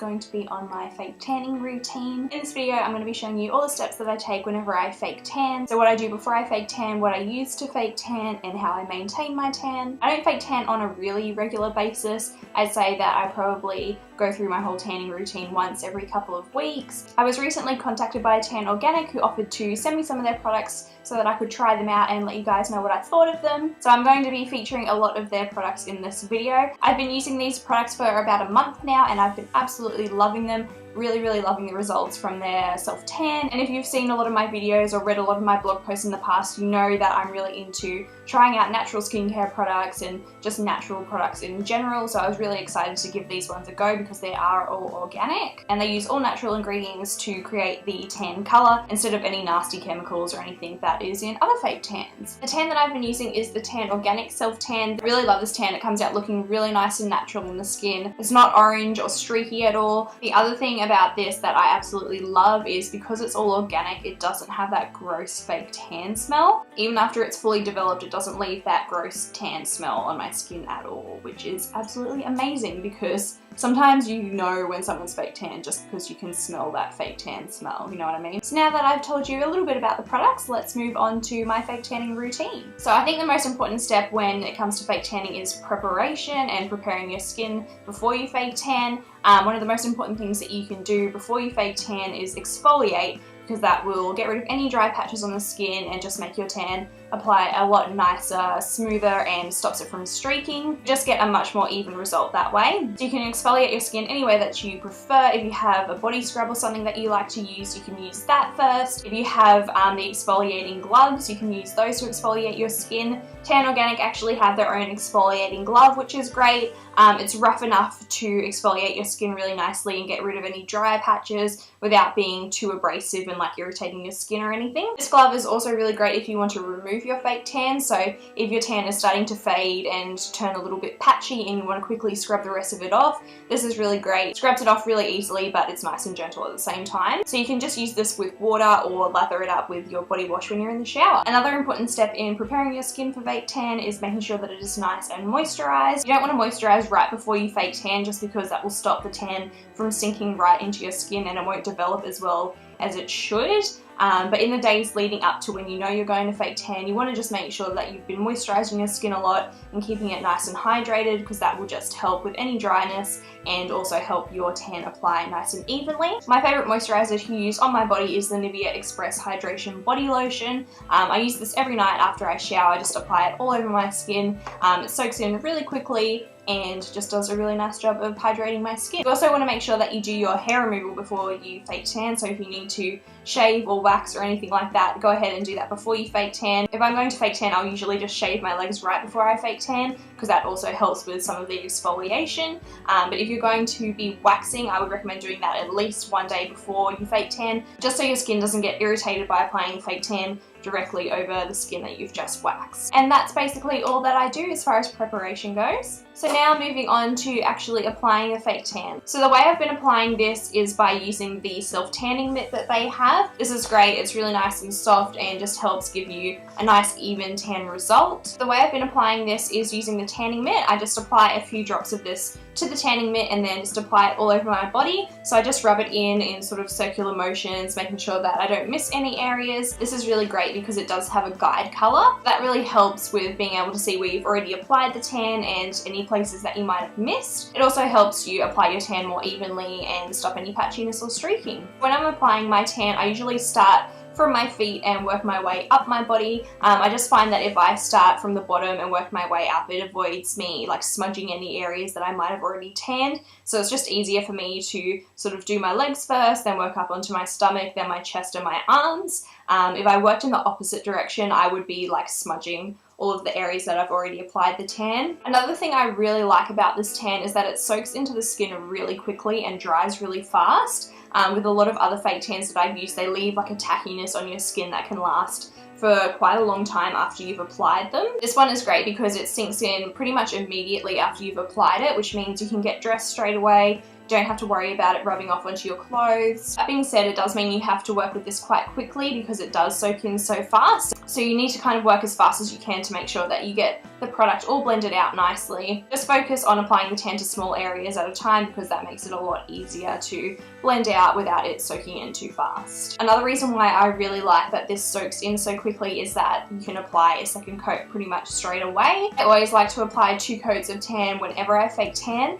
going to be on my fake tanning routine. In this video, I'm going to be showing you all the steps that I take whenever I fake tan. So what I do before I fake tan, what I use to fake tan, and how I maintain my tan. I don't fake tan on a really regular basis. I'd say that I probably go through my whole tanning routine once every couple of weeks. I was recently contacted by TanOrganic who offered to send me some of their products so that I could try them out and let you guys know what I thought of them. So I'm going to be featuring a lot of their products in this video. I've been using these products for about a month now and I've been absolutely loving them. Really loving the results from their self tan. And if you've seen a lot of my videos or read a lot of my blog posts in the past, you know that I'm really into trying out natural skincare products and just natural products in general. So I was really excited to give these ones a go because they are all organic and they use all natural ingredients to create the tan color instead of any nasty chemicals or anything that is in other fake tans. The tan that I've been using is the TanOrganic Self Tan. I really love this tan. It comes out looking really nice and natural in the skin. It's not orange or streaky at all. The other thing about this that I absolutely love is because it's all organic, it doesn't have that gross fake tan smell. Even after it's fully developed, it doesn't leave that gross tan smell on my skin at all, which is absolutely amazing because sometimes you know when someone's fake tan just because you can smell that fake tan smell, you know what I mean? So now that I've told you a little bit about the products, let's move on to my fake tanning routine. So I think the most important step when it comes to fake tanning is preparation and preparing your skin before you fake tan. One of the most important things that you can do before you fake tan is exfoliate, because that will get rid of any dry patches on the skin and just make your tan apply a lot nicer, smoother, and stops it from streaking. Just get a much more even result that way. So you can exfoliate your skin any way that you prefer. If you have a body scrub or something that you like to use, you can use that first. If you have the exfoliating gloves, you can use those to exfoliate your skin. TanOrganic actually have their own exfoliating glove, which is great. It's rough enough to exfoliate your skin really nicely and get rid of any dry patches without being too abrasive and like irritating your skin or anything. This glove is also really great if you want to remove your fake tan. So if your tan is starting to fade and turn a little bit patchy and you want to quickly scrub the rest of it off, this is really great. It scrubs it off really easily, but it's nice and gentle at the same time. So you can just use this with water or lather it up with your body wash when you're in the shower. Another important step in preparing your skin for fake tan is making sure that it is nice and moisturized. You don't want to moisturize right before you fake tan just because that will stop the tan from sinking right into your skin and it won't develop as well as it should. But in the days leading up to when you know you're going to fake tan, you want to just make sure that you've been moisturizing your skin a lot and keeping it nice and hydrated, because that will just help with any dryness and also help your tan apply nice and evenly. My favorite moisturizer to use on my body is the Nivea Express Hydration Body Lotion. I use this every night after I shower. I just apply it all over my skin. It soaks in really quickly and just does a really nice job of hydrating my skin. You also want to make sure that you do your hair removal before you fake tan, so if you need to shave or wax or anything like that, go ahead and do that before you fake tan. If I'm going to fake tan, I'll usually just shave my legs right before I fake tan because that also helps with some of the exfoliation. But if you're going to be waxing, I would recommend doing that at least one day before you fake tan, just so your skin doesn't get irritated by applying fake tan directly over the skin that you've just waxed. And that's basically all that I do as far as preparation goes. So now moving on to actually applying a fake tan. So the way I've been applying this is by using the self-tanning mitt that they have. This is great, it's really nice and soft and just helps give you a nice even tan result. The way I've been applying this is using the tanning mitt. I just apply a few drops of this to the tanning mitt and then just apply it all over my body. So I just rub it in sort of circular motions, making sure that I don't miss any areas. This is really great because it does have a guide color. That really helps with being able to see where you've already applied the tan and any places that you might have missed. It also helps you apply your tan more evenly and stop any patchiness or streaking. When I'm applying my tan, I usually start from my feet and work my way up my body. I just find that if I start from the bottom and work my way up, it avoids me like smudging any areas that I might have already tanned. So it's just easier for me to sort of do my legs first, then work up onto my stomach, then my chest and my arms. If I worked in the opposite direction, I would be like smudging all of the areas that I've already applied the tan. Another thing I really like about this tan is that it soaks into the skin really quickly and dries really fast. With a lot of other fake tans that I've used, they leave like a tackiness on your skin that can last for quite a long time after you've applied them. This one is great because it sinks in pretty much immediately after you've applied it, which means you can get dressed straight away, You don't have to worry about it rubbing off onto your clothes. That being said, it does mean you have to work with this quite quickly because it does soak in so fast. So you need to kind of work as fast as you can to make sure that you get the product all blended out nicely. Just focus on applying the tan to small areas at a time because that makes it a lot easier to blend out without it soaking in too fast. Another reason why I really like that this soaks in so quickly is that you can apply a second coat pretty much straight away. I always like to apply 2 coats of tan whenever I fake tan.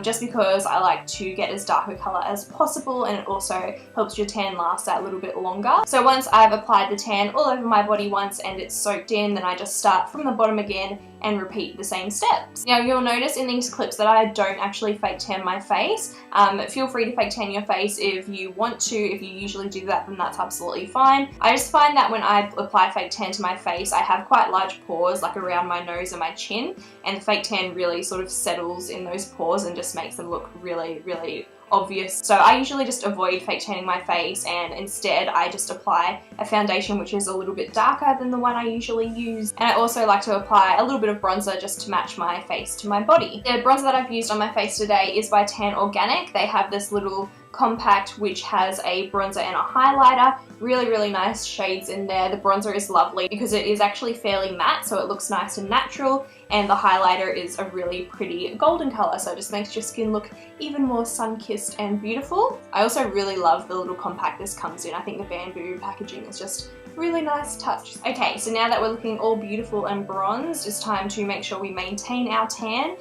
Just because I like to get as dark a colour as possible, and it also helps your tan last that little bit longer. So once I've applied the tan all over my body once and it's soaked in, then I just start from the bottom again and repeat the same steps. Now you'll notice in these clips that I don't actually fake tan my face. Feel free to fake tan your face if you want to. If you usually do that, then that's absolutely fine. I just find that when I apply fake tan to my face, I have quite large pores like around my nose and my chin, and the fake tan really sort of settles in those pores and just makes them look really, really obvious. So I usually just avoid fake tanning my face, and instead I just apply a foundation which is a little bit darker than the one I usually use. And I also like to apply a little bit of bronzer just to match my face to my body. The bronzer that I've used on my face today is by TanOrganic. They have this little compact which has a bronzer and a highlighter. Really, really nice shades in there. The bronzer is lovely because it is actually fairly matte, so it looks nice and natural, and the highlighter is a really pretty golden colour, so it just makes your skin look even more sun-kissed and beautiful. I also really love the little compact this comes in. I think the bamboo packaging is just really nice touch. Okay, so now that we're looking all beautiful and bronzed, it's time to make sure we maintain our tan.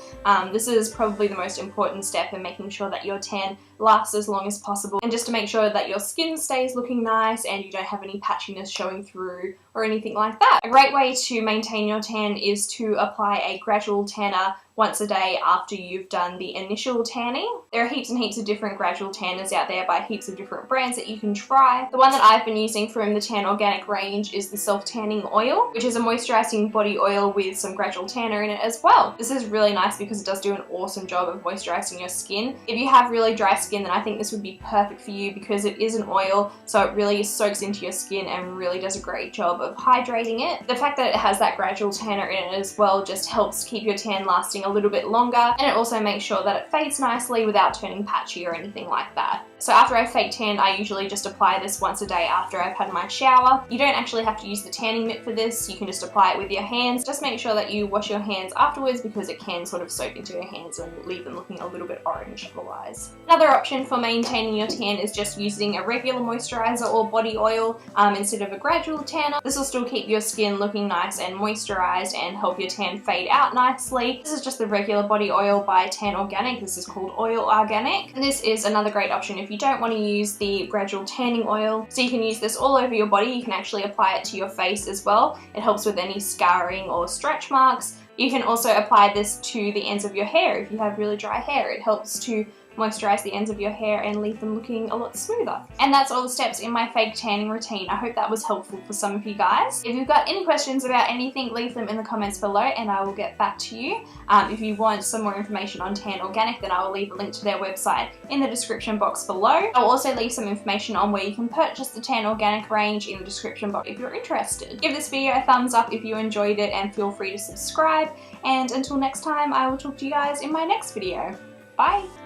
This is probably the most important step in making sure that your tan lasts as long as possible, and just to make sure that your skin stays looking nice and you don't have any patchiness showing through or anything like that. A great way to maintain your tan is to apply a gradual tanner once a day after you've done the initial tanning. There are heaps and heaps of different gradual tanners out there by heaps of different brands that you can try. The one that I've been using from the TanOrganic range is the Self Tanning Oil, which is a moisturising body oil with some gradual tanner in it as well. This is really nice because it does do an awesome job of moisturising your skin. If you have really dry skin, then I think this would be perfect for you because it is an oil, so it really soaks into your skin and really does a great job of hydrating it. The fact that it has that gradual tanner in it as well just helps keep your tan lasting a little bit longer, and it also makes sure that it fades nicely without turning patchy or anything like that. So after I fake tan, I usually just apply this once a day after I've had my shower. You don't actually have to use the tanning mitt for this, you can just apply it with your hands. Just make sure that you wash your hands afterwards because it can sort of soak into your hands and leave them looking a little bit orange otherwise. Another option for maintaining your tan is just using a regular moisturizer or body oil instead of a gradual tanner. This will still keep your skin looking nice and moisturized and help your tan fade out nicely. This is just the regular body oil by TanOrganic. This is called Oil Organic. And this is another great option if you don't want to use the gradual tanning oil. So you can use this all over your body. You can actually apply it to your face as well. It helps with any scarring or stretch marks. You can also apply this to the ends of your hair if you have really dry hair. It helps to moisturize the ends of your hair and leave them looking a lot smoother. And that's all the steps in my fake tanning routine. I hope that was helpful for some of you guys. If you've got any questions about anything, leave them in the comments below and I will get back to you. If you want some more information on TanOrganic, then I will leave a link to their website in the description box below. I'll also leave some information on where you can purchase the TanOrganic range in the description box if you're interested. Give this video a thumbs up if you enjoyed it and feel free to subscribe. And until next time, I will talk to you guys in my next video. Bye!